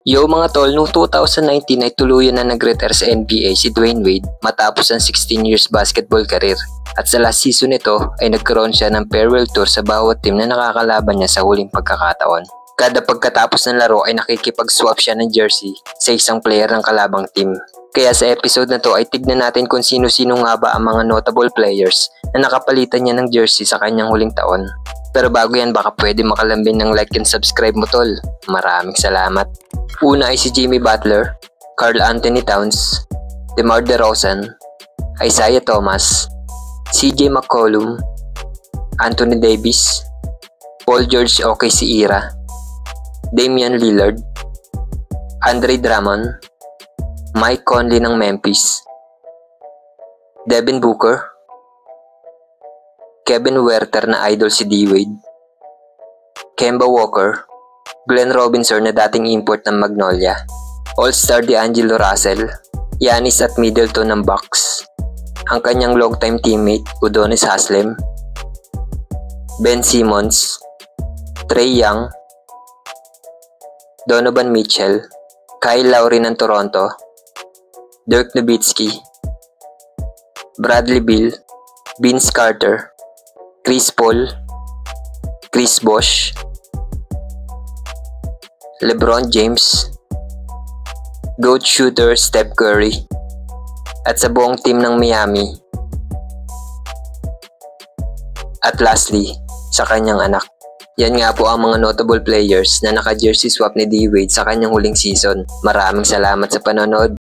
Yo mga tol, noong 2019 ay tuluyan na nag-retire sa NBA si Dwayne Wade matapos ang 16 years basketball career. At sa last season nito ay nagkaroon siya ng farewell tour sa bawat team na nakakalaban niya sa huling pagkakataon. Kada pagkatapos ng laro ay nakikipag-swap siya ng jersey sa isang player ng kalabang team. Kaya sa episode na to ay tignan natin kung sino-sino nga ba ang mga notable players na nakapalitan niya ng jersey sa kanyang huling taon. Pero bago yan, baka pwede makalambing ng like and subscribe mo tol. Maraming salamat. Una ay si Jimmy Butler, Karl Anthony Towns, DeMar DeRozan, Isaiah Thomas, CJ McCollum, Anthony Davis, Paul George OKC era, Damian Lillard, Andre Drummond, Mike Conley ng Memphis, Devin Booker, Kevin Huerter na idol si D-Wade, Kemba Walker, Glenn Robinson na dating import ng Magnolia, All-Star D'Angelo Russell, Giannis at Middleton ng Bucks, ang kanyang long-time teammate Udonis Haslem, Ben Simmons, Trae Young, Donovan Mitchell, Kyle Lowry ng Toronto, Dirk Nowitzki, Bradley Beal, Vince Carter, Chris Paul, Chris Bosh, LeBron James, GOAT shooter Steph Curry, at sa buong team ng Miami. At lastly, sa kanyang anak. Yan nga po ang mga notable players na naka-jersey swap ni D-Wade sa kanyang huling season. Maraming salamat sa panonood.